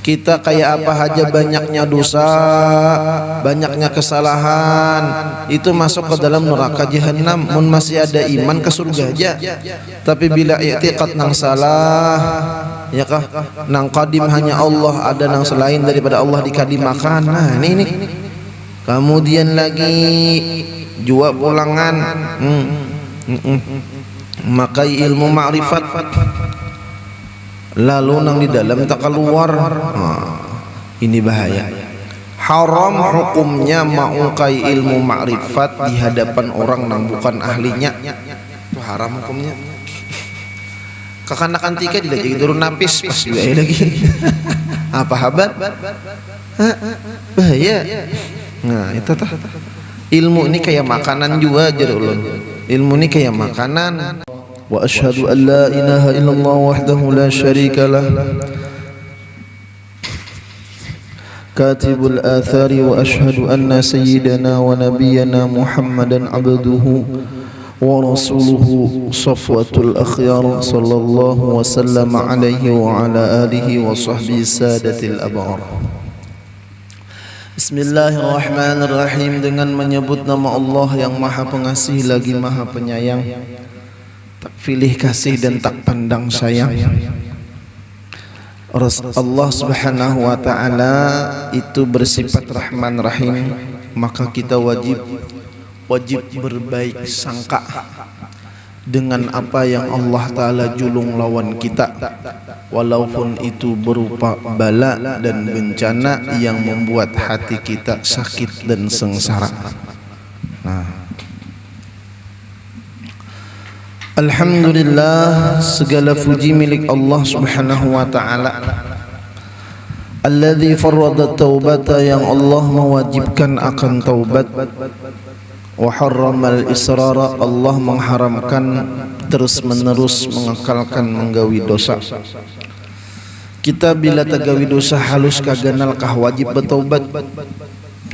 Kita kayak apa aja banyaknya dosa, banyaknya kesalahan, itu masuk ke dalam neraka jahanam. Mun masih ada iman ke surga aja. Tapi bila i'tiqad nang salah, ya kah? Nang qadim hanya Allah, ada nang selain daripada Allah dikadimakan. Nah, ini. Kemudian lagi jua pulangan, makai ilmu ma'rifat, lalu nang di dalam tak keluar. Ini bahaya. Haram hukumnya maukai ilmu ma'rifat di hadapan orang nang bukan ahlinya. Itu haram hukumnya. Kakanakan tika tidak jadi turun napis pas juga lagi. Apa habat? Bahaya. Nah, itu tah. Ilmu ini kayak makanan juga jadi ulun. Ilmu ini kayak makanan. Wa asyhadu an la ilaha illallah wahdahu la syarika lah. Katibul athari wa asyhadu anna sayyidana wa nabiyyana Muhammadan abduhu wa rasuluhu safwatul akhyar sallallahu wa sallam alaihi wa ala alihi wa sahbihi sadatil abrar. Bismillahirrahmanirrahim. Dengan menyebut nama Allah yang maha pengasih lagi maha penyayang, tak pilih kasih dan tak pandang sayang. Allah subhanahu wa ta'ala itu bersifat rahman rahim, maka kita wajib berbaik sangka dengan apa yang Allah ta'ala julung lawan kita, walaupun itu berupa bala dan bencana yang membuat hati kita sakit dan sengsara. Alhamdulillah, segala puji milik Allah subhanahu wa ta'ala, alladzi farrada taubata, yang Allah mewajibkan akan taubat, wa harramal israra, Allah mengharamkan terus menerus mengekalkan menggawi dosa. Kita bila tagawi dosa halus kaganal kah wajib bertaubat.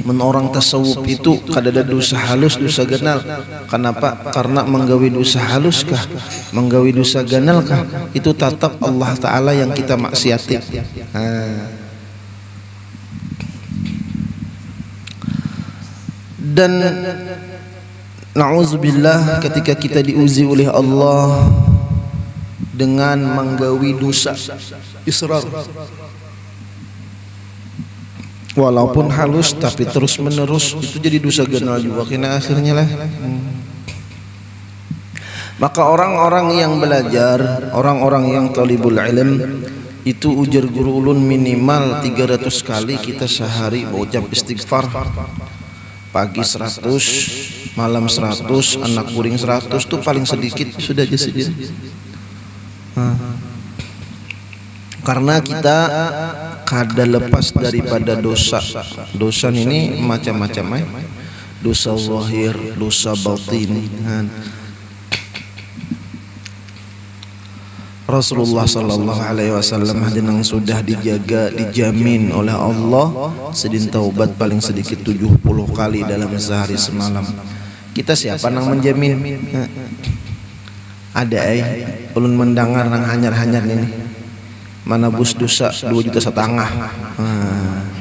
Men orang tasawuf itu kadada dosa halus dosa ganal. Kenapa? Karena menggawi dosa halus kah, menggawi dosa ganal kah, itu tetap Allah Ta'ala yang kita maksiati. Dan na'udzubillah, ketika kita diuji oleh Allah dengan menggawi dosa israr, walaupun halus tapi terus menerus, itu jadi dosa ganal juga kena akhirnya lah. Maka orang-orang yang belajar, orang-orang yang talibul ilm, itu ujar guru ulun minimal 300 kali kita sehari berucap istighfar. Pagi 100, malam 100, anak kuring 100, itu paling sedikit sudah aja sedikit. Karena kita kada lepas daripada dosa. Dosa ini macam-macam, dosa zahir, dosa batin. Rasulullah sallallahu alaihi wasallam hadinang sudah dijaga, dijamin oleh Allah sedin taubat paling sedikit 70 kali dalam sehari semalam. Kita siapa nang menjamin? Ada ulun mendengar nang hanyar-hanyar ini. Mana bus dosa 2,5 juta.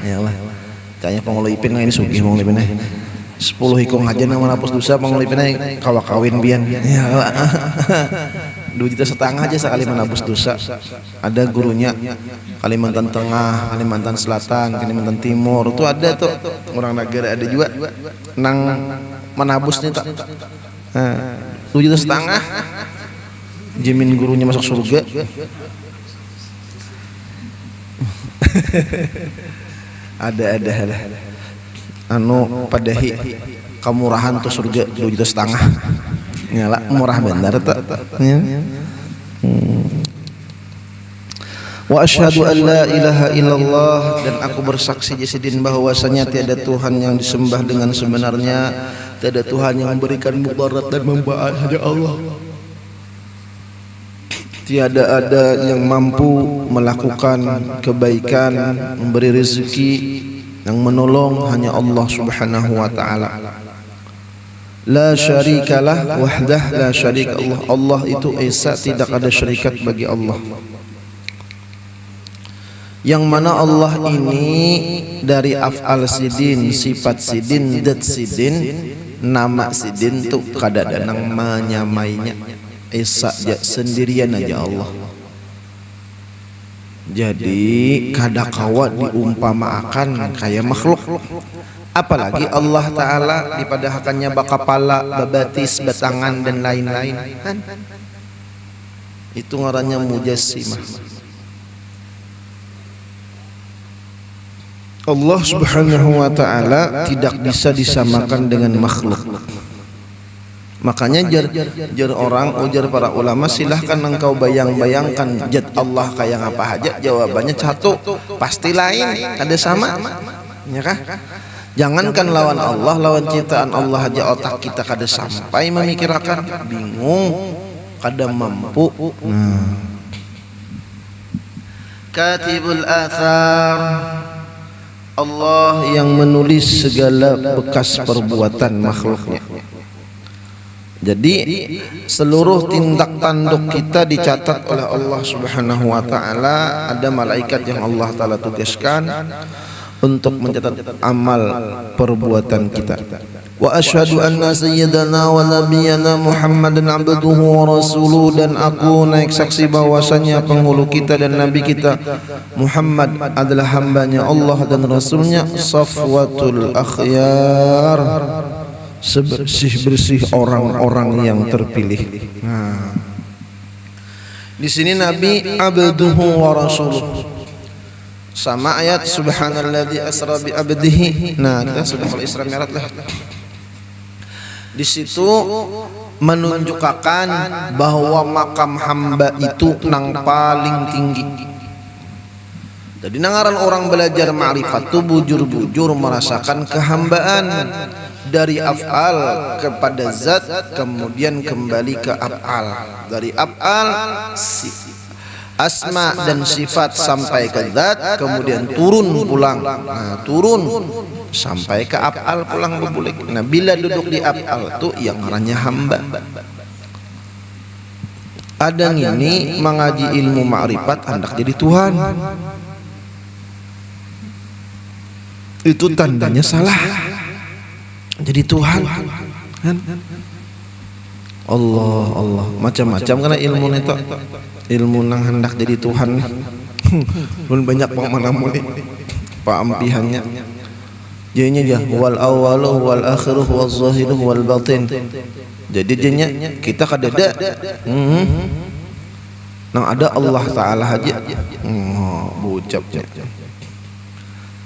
Ya Allah. Tanya pengolipin ini sugih pengolipin 10 hikung aja nang mana bus dosa pengolipin kawa kawin bian. Ya Allah. 2,5 juta aja sekali menabus dosa. Ada gurunya Kalimantan Tengah, Kalimantan Selatan, Kalimantan Timur, itu ada tuh orang negara ada juga nang menabus nih tak. 2,5 juta, jamin gurunya masuk surga. ada anu padahi kamurahan tuh surga 2,5 juta. Nyala murah benar tak. Wa asyhadu an la ilaha illallah, dan aku bersaksi jasidin bahwasanya tiada Tuhan yang disembah dengan sebenarnya, tiada Tuhan yang memberikan mudarat dan membaat hanya Allah. Tiada ada yang mampu melakukan kebaikan, memberi rezeki, yang menolong hanya Allah subhanahu wa ta'ala. La syarikalah wahdah la syarik Allah. Allah itu esa, tidak ada syarikat bagi Allah. yang mana Allah ini dari af'al sidin, sifat sidin, dat sidin, nama sidin tuh kadang-kadang menyamainya esa sendirian aja Allah. Jadi kadakawa diumpamakan kayak makhluk, apalagi Allah Ta'ala dipadahakannya bakapala, babatis, batangan dan lain-lain. Itu ngarannya mujassimah. Allah Subhanahu wa Ta'ala tidak bisa disamakan dengan makhluk. Makanya jar orang, ujar para ulama, silahkan engkau bayang-bayangkan jat Allah kayak apa aja, jawabannya satu pasti lain, ada sama, ya kah? Jangankan lawan Allah, lawan ciptaan Allah aja otak kita kada sampai memikirkan, bingung, kada mampu. Katibul athar, Allah yang menulis segala bekas perbuatan makhluknya. Jadi seluruh tindak tanduk kita dicatat oleh Allah Subhanahu wa Ta'ala. Ada malaikat yang Allah Ta'ala tugaskan untuk mencatat amal perbuatan kita. Wa asyhadu anna sayyidana wa nabiyyana Muhammadan abduhu wa rasuluhu, dan aku naik saksi bahwasanya penghulu kita dan nabi kita Muhammad adalah hambanya Allah dan rasulnya, safwatul akhyar, sebersih-bersih orang-orang yang terpilih. Nah, di sini Nabi abduhu wa rasuluh, sama ayat subhanalladzi asra bi abdihi. Nah, kita sudah kalau Isra Mi'raj lah. Di situ menunjukkan bahwa makam hamba itu nang paling tinggi. Jadi nangaran orang belajar ma'rifat itu bujur-bujur merasakan kehambaan dari af'al kepada zat, kemudian kembali ke af'al, dari af'al asma dan sifat sampai ke zat, kemudian turun pulang. Nah, turun sampai ke af'al pulang bebulik. Nah, bila duduk di af'al itu yang namanya hamba. Adang ini mengaji ilmu ma'rifat hendak jadi Tuhan. Itu tandanya salah. Jadi Tuhan kan? Allah macam-macam karena ilmu itu, ilmu nang hendak jadi Tuhan. Belum banyak bang mana muni paampihannya. Jadinya dia wal awalu wal akhiru wal zahiru wal batin. Jadi jadinya kita kadada nang ada Allah Ta'ala aja. Bucapnya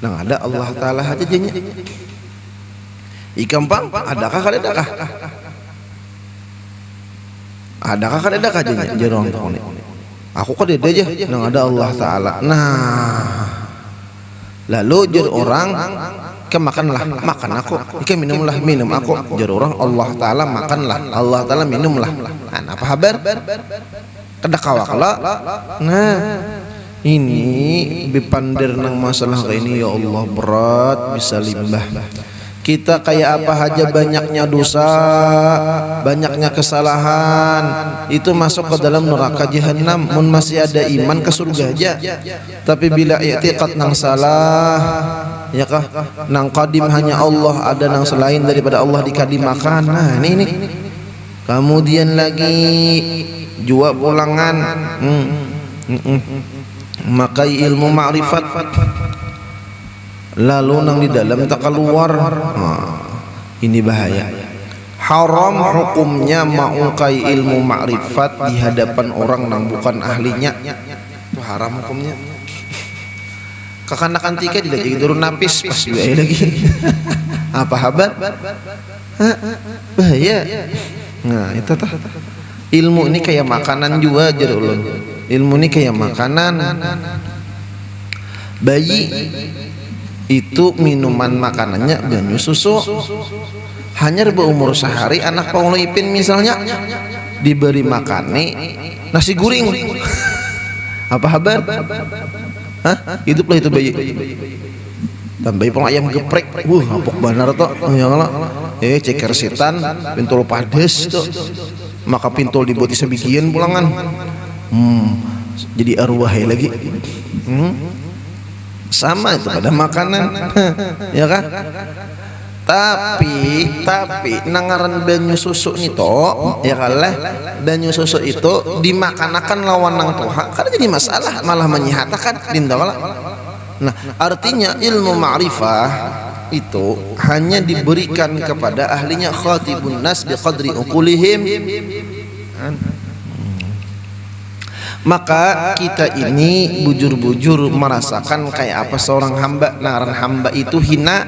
nang ada Allah Ta'ala aja jadinya. Ikampang adakah kadadakah? Adakah kadadakah jadinya jerong tahun ini? Aku kadada aja nang ada Allah Ta'ala. Nah, lalu jer orang kemakanlah makan aku, ika minumlah minum aku. Jer orang Allah Ta'ala makanlah, Allah Ta'ala minumlah. Nah, apa kabar? Kedakawaklah. Nah, ini bipandir nang masalah kayak ini, ya Allah, berat bisa limbah. Kita kayak apa aja banyaknya dosa, banyaknya kesalahan, itu masuk ke dalam neraka jahanam. Mun masih ada iman ke surga aja. Tapi bila i'tiqad nang salah, ya kah, nang qadim hanya Allah, ada nang selain daripada Allah dikadimakan. Nah, ini. Kemudian lagi jua pulangan, makai ilmu ma'rifat, lalu nang di dalam tak keluar. Ini bahaya. Haram hukumnya maukai ilmu ma'rifat di hadapan orang nang bukan ahlinya. Itu haram hukumnya. Kekanakan tika tidak jadi turun napis pas juga lagi. Apa habar? Bahaya. Nah, itu tah. Ilmu ini kayak makanan juga aja ulun. Ilmu ini kayak makanan. Bayi itu minuman makanannya banyu susu. Hanya berumur sehari anak penglipin misalnya diberi makani nasi guring. Apa kabar? Hah? Hiduplah itu bayi. Tambahi pong ayam geprek. Apok benar toh. Ya Allah. Ceker setan pintul pades tuh. Maka pintul dibuat sebagian pulangan. Jadi arwah lagi. sama itu pada makanan. Ya kan? Tapi nangaran banyu susu itu ya kalah, banyu susu itu dimakanakan lawan nang tuha karena jadi masalah, malah menyihatakan dindawala. Nah artinya ilmu ma'rifah itu hanya diberikan kepada ahlinya, khatibun nas biqadri uqulihim. Maka kita ini bujur-bujur merasakan kayak apa seorang hamba. Naran hamba itu hina.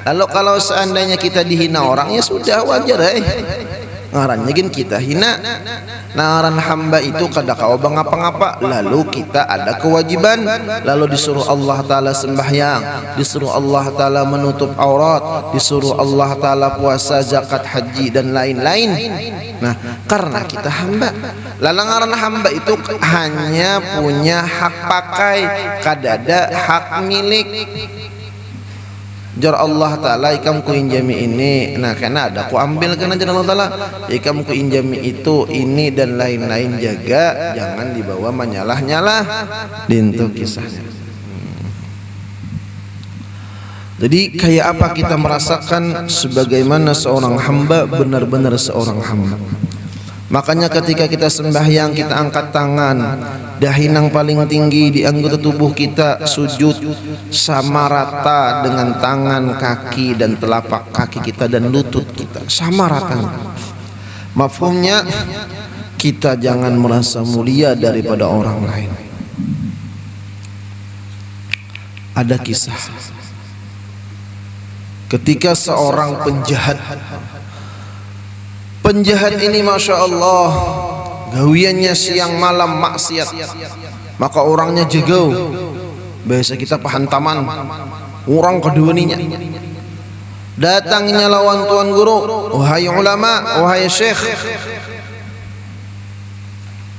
Lalu kalau seandainya kita dihina orang, ya sudah wajar ngarannya gin kita hina. Naran hamba itu kada kau bang apa-apa, lalu kita ada kewajiban, lalu disuruh Allah Ta'ala sembahyang, disuruh Allah Ta'ala menutup aurat, disuruh Allah Ta'ala puasa, zakat, haji dan lain-lain. Nah karena kita hamba, lalangaran hamba itu hanya punya hak pakai, kadada hak milik. Jar Allah Ta'ala ikam ku injami ini, nah karena ada ku ambil karena jar Allah Ta'ala ikam ku injami itu ini dan lain-lain, jaga jangan dibawa menyalah-nyalah dintu kisahnya. Jadi kayak apa kita merasakan sebagaimana seorang hamba benar-benar seorang hamba. Makanya ketika kita sembahyang, kita angkat tangan, dahi nang paling tinggi di anggota tubuh kita sujud sama rata dengan tangan, kaki dan telapak kaki kita dan lutut kita sama ratanya. Mafhumnya kita jangan merasa mulia daripada orang lain. Ada kisah ketika seorang penjahat ini masya Allah gawiannya siang malam maksiat, maka orangnya jegau, biasa kita pahantaman orang keduaninya. Datangnya lawan tuan guru, wahai ulama, wahai syekh,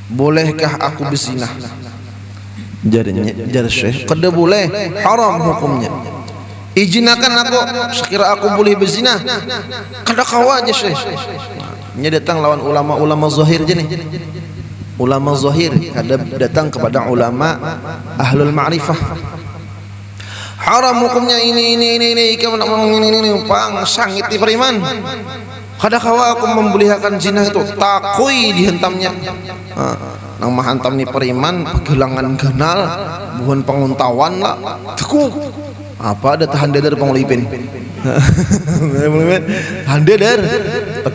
bolehkah aku berzinah? Jar syekh, kada boleh, haram hukumnya. Izinkan aku, sekira aku boleh berzinah, kada kau aja syekh. Ini datang lawan ulama zahir je nih. Ulama zahir ada datang kepada ulama ahlul ma'rifah. Haram hukumnya ini ikam nak ini pang sangit di periman. Kada kawa aku membelihakan zina itu, takui dihentamnya. Nang mahantam ni periman kehilangan ganal, bukan penguntawan lah. Teku apa ada tahan dadar pangulipin. Tahan dadar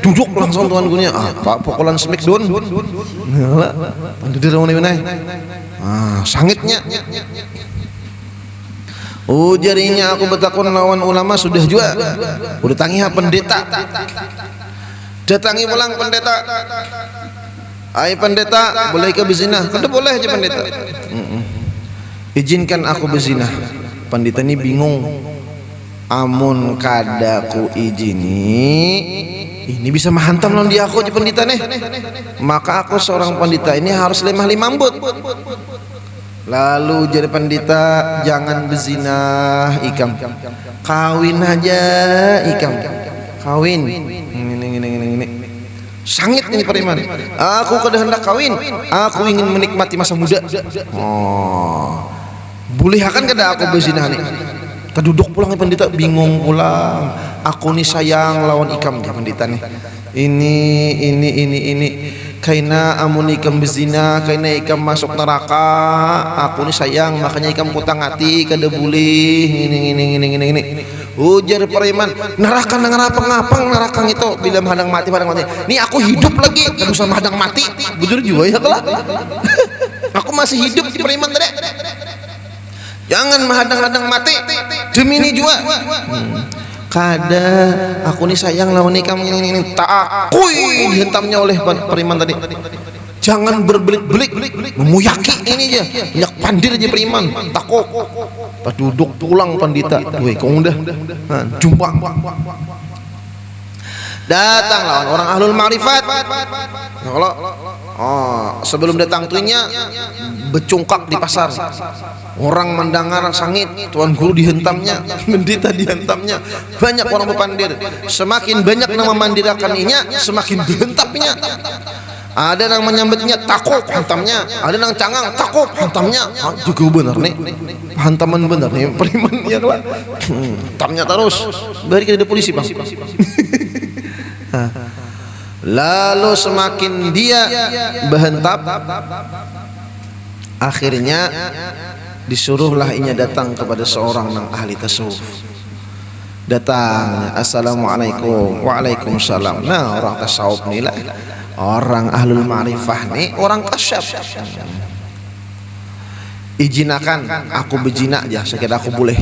duduk langsung tuan gurunya, apa pukulan smackdown tahan dadar pangulipin sangitnya. Jarinya aku bertakun lawan ulama sudah juga udah tangiha pendeta, datangi pulang pendeta, ai pendeta boleh ke berzina? Kada boleh aja pendeta. Izinkan aku berzina. Pendeta ini bingung, amun kada ku izini ini bisa menghantam lawan dia aku aja pendeta nih, maka aku seorang pendeta ini harus lemah limambut. Lalu jadi pendeta, jangan berzina ikam, kawin aja ikam, kawin. Ini. Sangit ini periman. Aku kada hendak kawin, aku ingin menikmati masa muda. Boleh akan kada aku berzina nih? Keduduk pulang pendeta bingung pulang. Aku nih sayang lawan ikam ya pendeta nih. Ini. Kaina amun ikam berzina, kaina ikam masuk neraka. Aku nih sayang, makanya ikam kutang hati kada boleh. Ini. Ujar periman, neraka nang ngapang neraka itu bila menghadang mati. Nih aku hidup lagi, kada usah menghadang mati. Bujur juga ya kelak. Aku masih hidup di periman tadi. Jangan menghadang-hadang mati demi ini juga. Kada aku nih sayang lawan ikam ini tak akui dihentamnya oleh periman tadi. Jangan berbelik-belik memuyaki ini aja, banyak pandir aja periman takut. Pas duduk pulang pendeta, weh kau udah jumpang. Datang lawan orang ahlul ma'rifat. Kalau sebelum datang tuinya becungkak di pasar. Orang mendengar sangit, tuan guru dihentamnya, pendeta dihentamnya, banyak orang berpandir. Semakin banyak yang memandirakan inya, semakin dihentapnya. Ada yang menyambutnya takut hantamnya, ada yang cangang takut hantamnya. Juga benar nih, hantaman benar nih preman ya kelak. Hantamnya terus. Bari kita ada polisi bang. Lalu semakin dia berhentap, akhirnya disuruhlah inya datang kepada seorang nang ahli tasawuf. Datang, assalamualaikum, waalaikumsalam. Nah orang tasawuf ni lah, orang ahlul ma'rifah ni orang kasyaf. Ijinakan aku berzina aja, sekiranya aku boleh.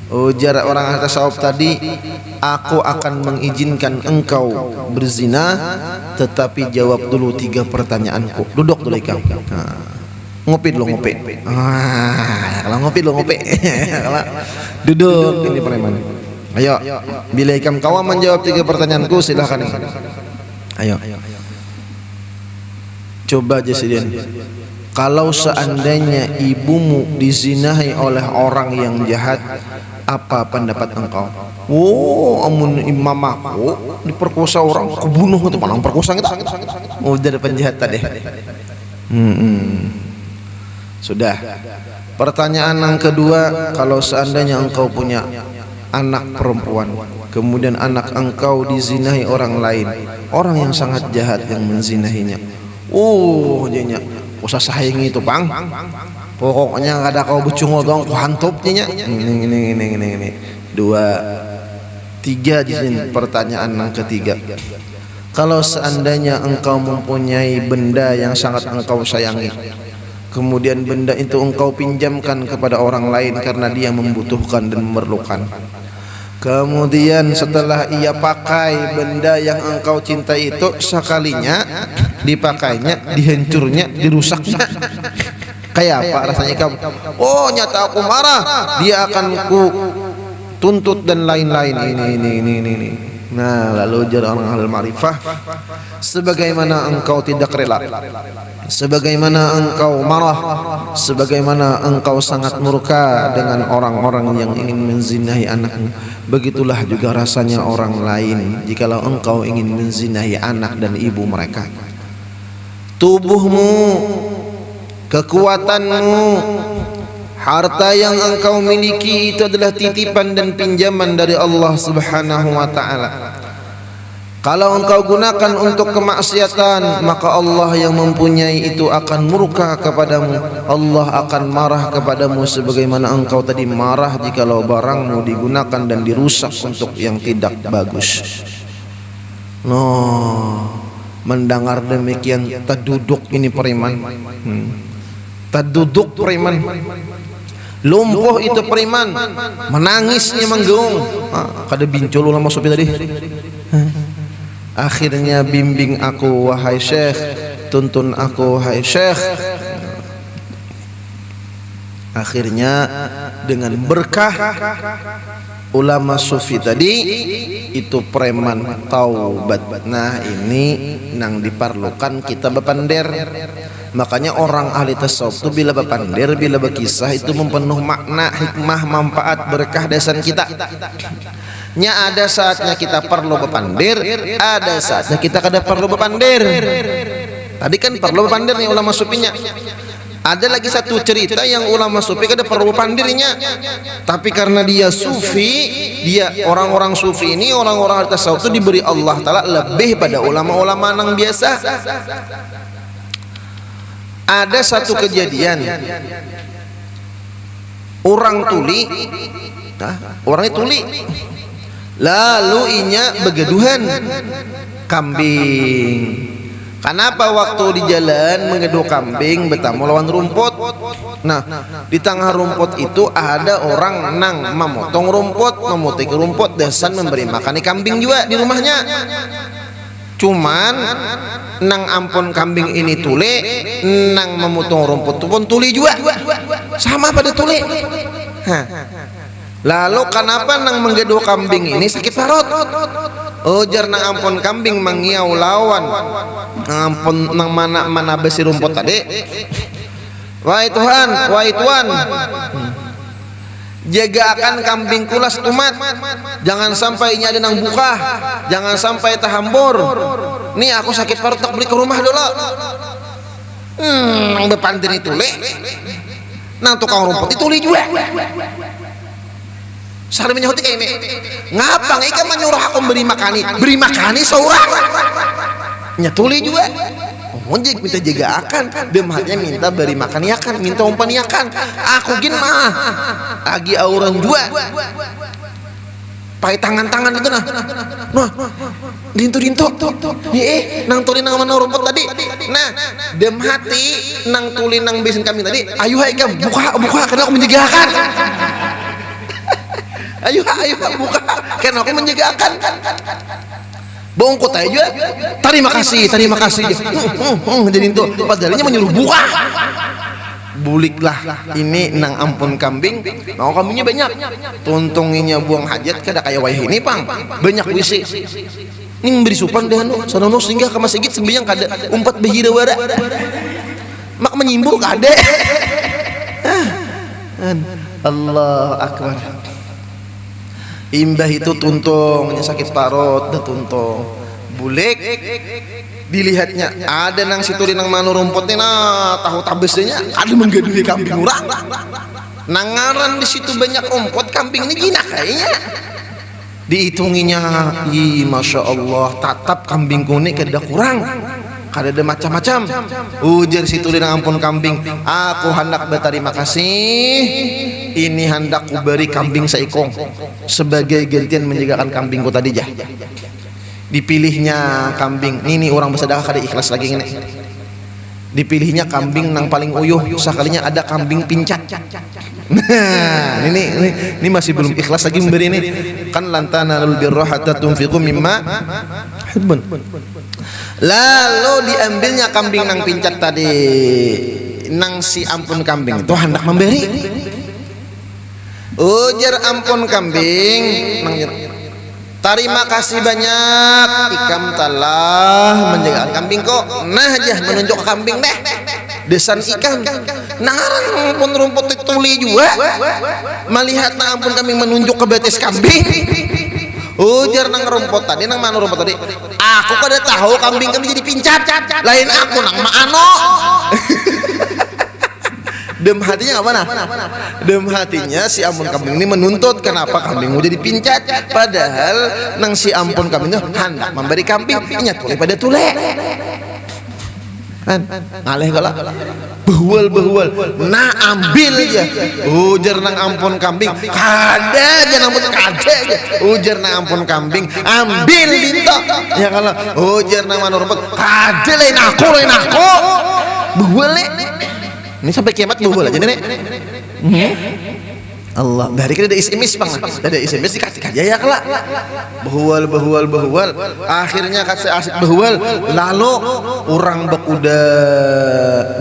Ujar orang ahli tasawuf tadi, aku akan mengizinkan engkau berzina, tetapi jawab dulu 3 pertanyaanku. Duduk dulu ikam. Ngopi dulu ngopi. Kalau ngopi dulu ngopi. Kalau duduk ini preman. Ayo, bila ikam kawan menjawab 3 pertanyaanku silahkan. Ayo. Coba aja Sidin. Kalau seandainya ibumu dizinahi oleh orang yang jahat, apa pendapat engkau? Oh, amun imam aku diperkosa orang, aku bunuh itu malah perkosa kita. Oh, dari penjahat tadi. Sudah. Pertanyaan yang kedua, kalau seandainya engkau punya anak perempuan, kemudian anak engkau dizinahi orang lain, orang yang sangat jahat yang menzinahinya. Oh, jadinya usah sayangi itu bang. Pokoknya nggak ada kau becungo dong, ku hantupnya. Ini. 2, 3 di sini. Pertanyaan yang ketiga, kalau seandainya engkau mempunyai benda yang sangat engkau sayangi, kemudian benda itu engkau pinjamkan kepada orang lain karena dia membutuhkan dan memerlukan. Kemudian setelah ia pakai benda yang engkau cintai itu, sekalinya dipakainya, dihancurnya, dirusaknya, kayak apa rasanya kamu? Oh, nyata aku marah, dia akan ku tuntut dan lain-lain. Ini. Nah, lalu jar orang ahli ma'rifah, sebagaimana engkau tidak rela, sebagaimana engkau marah, sebagaimana engkau sangat murka dengan orang-orang yang ingin menzinahi anakmu, begitulah juga rasanya orang lain jikalau engkau ingin menzinahi anak dan ibu mereka. Tubuhmu, kekuatanmu, harta yang engkau miliki itu adalah titipan dan pinjaman dari Allah Subhanahu wa ta'ala. Kalau engkau gunakan untuk kemaksiatan, maka Allah yang mempunyai itu akan murka kepadamu. Allah akan marah kepadamu sebagaimana engkau tadi marah jikalau barangmu digunakan dan dirusak untuk yang tidak bagus. Mendengar demikian terduduk ini preman. Terduduk preman. Lumpuh itu preman, menangisnya menggeung. Kada bincul ulama sopi tadi. Akhirnya bimbing aku wahai syekh, tuntun aku wahai syekh. Akhirnya dengan berkah ulama sufi tadi itu preman taubat. Nah ini nang diperlukan kita bepander. Makanya orang ahli tasawuf itu bila bepander, bila berkisah itu mempenuh makna, hikmah, manfaat, berkah desan kita. Nya ada saatnya kita perlu bepander, ada saatnya kita kada perlu bepander. Tadi kan perlu bepander nih ulama sufinya. Ada lagi satu cerita yang ulama sufi kada perlu bepandirnya, tapi karena dia sufi, dia orang-orang sufi ini, orang-orang ahli tasawuf itu diberi Allah Ta'ala lebih pada ulama-ulama yang biasa. Ada satu kejadian, orang tuli, orangnya tuli, lalu inya begeduhan kambing. Kenapa waktu di jalan mengeduh kambing bertamu lawan rumput? Nah, di tengah rumput itu ada orang nang memotong rumput, memutik rumput, desan memberi makan kambing juga di rumahnya. Cuman nang ampun kambing ini tuli, nang memotong rumput itu pun tuli juga, sama pada tuli. Lalu kenapa nang menggeduh kambing ini sakit parut? Ujar nang ampun kambing mengiau lawan ampun nang mana besi rumput tadi. Wahai Tuhan, jaga akan kambing kulas tumat, jangan sampai ini ada nang buka, jangan sampai tahambur. nih aku sakit parut tak beli ke rumah dulu. Nang bepandir itu le, nang tukang rumput itu le juga. Sari menyahuti kayak ini, ngapa ikan menyuruh aku beri makani seorang, nyatuli juga. Monjek minta jaga akan, demhatnya minta beri makan ikan, minta umpan ikan. Aku gin mah, lagi auran juga. Pakai tangan itu nah dinto nang tuli nang mana rumput tadi nah dem hati nang tuli nang besin kami tadi ayo hai kam buka karena aku menjagakan ayo buka karena aku menjagakan bongkot aja terima kasih jadi itu padahalnya menyuruh buka buliklah ini nang ampun kambing mau kambingnya banyak tuntunginya buang hajat kada kayak wayah ini pang banyak wisi ning beri supan deh anu sanono sehingga ke masjid sembiang kada umpat behira wara mak menyimbul kada Allah akbar imbah itu tuntungnya sakit parut dah tuntung bulik dilihatnya ada nang situri nang manu rumputnya nah tahu tabesnya ada menggaduhi kambing urang nangaran di situ banyak rumput kambing ini gina kayaknya dihitunginya masya Allah tatap kambing kuning kada kurang kada ada macam-macam ujar situri nang ampun kambing aku hendak berterima kasih ini hendak ku beri kambing seekong sebagai gantian menjagakan kambingku tadi jah dipilihnya kambing ini orang bersedekah kada ikhlas lagi ini dipilihnya kambing nang paling uyuh sekalinya ada kambing pincat nah ini masih belum ikhlas lagi memberi ini kan lantanalul birra hatta tunfiqu mimma hibbun lalu diambilnya kambing nang pincat tadi nang si ampun kambing itu hendak memberi ujar ampun kambing nang terima kasih banyak ikam telah menjaga kambing kok nah aja menunjuk kambing deh desan ikan nangaran pun rumput tuli juga melihat nang ampun kambing menunjuk ke betis kambing ujar nang rumput tadi nang mana rumput tadi aku kada tahu kambing kami jadi pincat lain aku nang maano dem hatinya apa nah? Dem hatinya si ampun kambing ini menuntut kenapa kambingmu jadi pincat padahal nang si ampun kambingnya hendak memberi kambing nyatuli pada tule kan ngaleh galak behual nah ambil aja ujar nang ampun kambing kada aja namun kada aja ujar nang ampun kambing ambil dinto ya kalau ujar nang mana rumput kada lain aku behual ini sampai kiamat buhul aja nenek Allah dari kita ada SMS bang ada SMS dikasih aja ya kelak behual akhirnya kasih asik behual lalu orang bekuda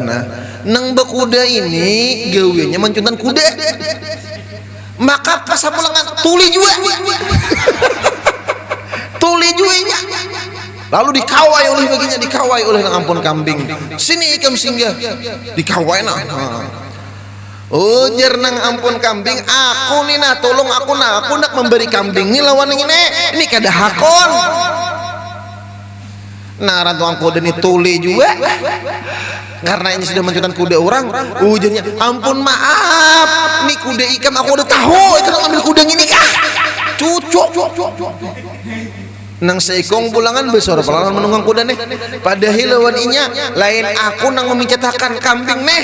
nah nang bekuda ini gawinya mencuntan kuda maka pasapulangan tuli juga lalu dikawai oleh nang ampun kambing sini ikam singgah dikawai nah ujar nang ampun kambing aku nih nah tolong aku nak memberi kambing nih lawan ini kada hakon nah rantuang kuda ini tuli juga karena ini sudah mencutan kuda orang ujarnya ampun maaf nih kuda ikam aku udah tahu ikam ngambil kuda ini kah cucuk nang seikong pulangan besar pelangan menunggang kuda nih pada hilawan inya lain aku nang memicatakan kambing nih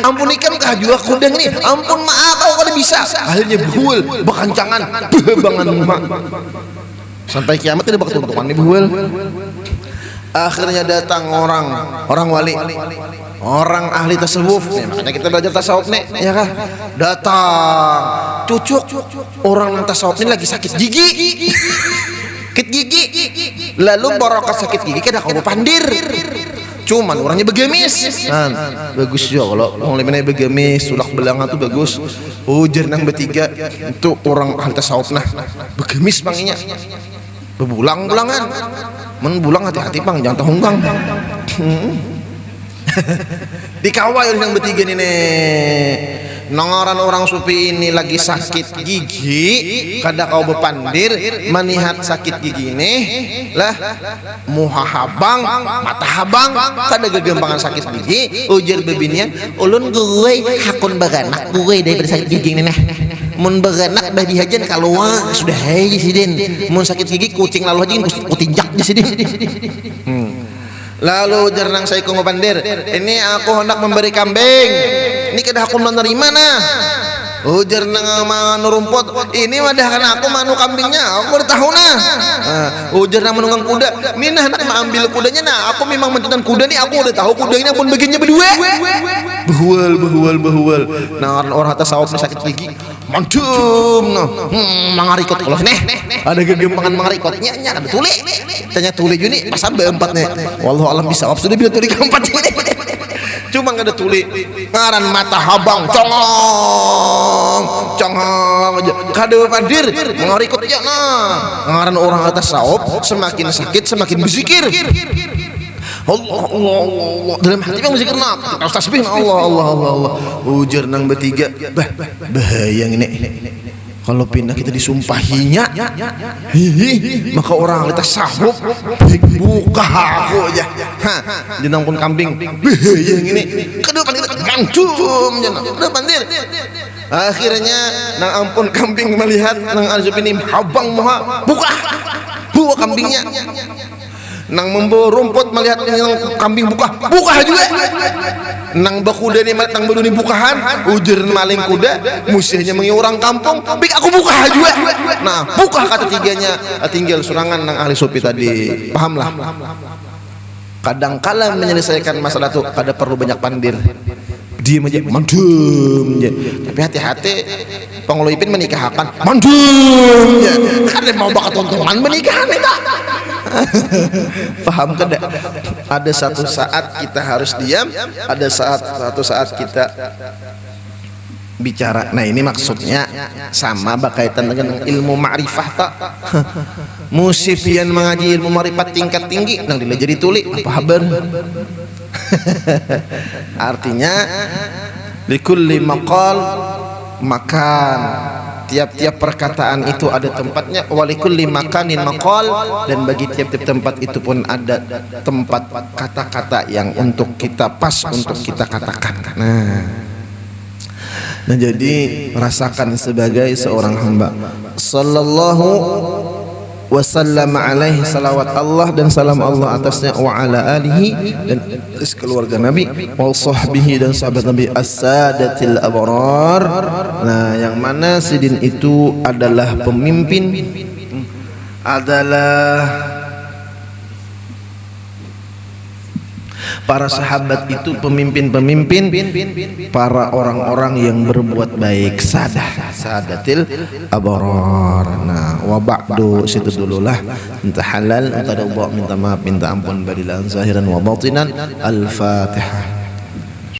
ampun ikan kahjua kuda nih ampun maaf aku kada bisa akhirnya buhul bekancangan bebangan rumah sampai kiamat tidak bakal tuntukan nih buhul akhirnya datang orang wali orang ahli tasawuf nih, makanya kita belajar tasawuf nih ya kan datang cucuk orang tasawuf ini lagi sakit gigi lalu barokat sakit gigi kada kau pandir cuman orangnya begamis bagus juga kalau mau lebih begamis sulak belangan tuh bagus ujar nang bertiga itu orang ahli tasawuf nah begamis banginya bebulang-bulangan bulang hati-hati bang jangan tahunggang dikawal oleh yang bertiga ini Nongoran orang supi ini lagi sakit gigi, kada kau bepandir melihat sakit gigi ini lah muha habang mata habang kada gegempangan sakit gigi. Ujar bebinian ulun gue hakun baganak gue daripada sakit gigi ini nah. Mun baganak dah dihajan kalau sudah hai sidin. Mun sakit gigi kucing lalu aja kutinjak di sini. Lalu jernang saya kong pandir, ini aku hendak memberi kambing. Ini kada aku menerima nah. Ujar nang manu rumput, ini wadah kan aku manu kambingnya, aku udah tahu nah. Ujar nang menunggang kuda, ini nah hendak mengambil kudanya nah. Aku memang mencutan kuda nih, aku udah tahu kudanya pun bagiannya berdua. Behual. Nah orang atas sawap sakit gigi, mantum nah. Mangarikot kalau nih, ada gegempangan mangarikotnya, ada tuli. Tanya tuli juni pas sampai empatnya. Wallahu alam bisa sawap sudah bila tuli keempat ini. Cuma nggak ada tuli, ngaran mata habang, congong aja. Kado pandir, mengarikotnya nah. Ngaran orang atas sawab semakin sakit semakin berzikir. Allah dalam hati yang berzikir nak. Terus tasbih Allah. Ujar nang bertiga, bahaya ini. Kalau pindah kita disumpahinya, maka orang kita sahub buka aku aja. Jenang pun kambing, yang ini kedua pandir gantung jenang, kedua pandir. Akhirnya nang ampun kambing melihat nang Arzub ini habang moha buka kambingnya. Nang membawa rumput melihat kambing buka juga. Nang bakuda ni nang baru ni bukahan, ujar maling kuda, musuhnya mengi orang kampung, bik aku buka juga. Nah, buka kata tiganya, tinggal surangan nang ahli supi tadi. Pahamlah. Kadang kala menyelesaikan masalah tu kada perlu banyak pandir. Diam aja, mandum aja. Tapi hati-hati pengelola ipin menikahkan, mandum aja. Kada mau bakat tontonan menikahan kita. Paham kada? Ada satu saat kita harus diam, ada satu saat kita bicara. Nah ini maksudnya sama berkaitan dengan ilmu ma'rifah tak? Musipian mengaji ilmu ma'rifat tingkat tinggi nang dilajari tuli apa kabar? Artinya likulli maqal makan, tiap-tiap perkataan itu ada tempatnya. Walikulli makanin maqal, dan bagi tiap-tiap tempat itu pun ada tempat kata-kata yang untuk kita pas untuk kita katakan. Nah jadi rasakan sebagai seorang hamba. Sallallahu wasallam alaihi, salawat Allah dan salam Allah atasnya, wa ala alihi dan keluarga Nabi, wa sahbihi dan sahabat Nabi, as-sadatil abrar. Nah yang mana sidin itu adalah pemimpin, adalah para sahabat itu pemimpin-pemimpin, para orang-orang yang berbuat baik, sadatil abrar. Nah, wa ba'du, situ dululah. Minta halal, minta doa, minta maaf, minta ampun badilan zahiran wa batinan. Al-Fatihah.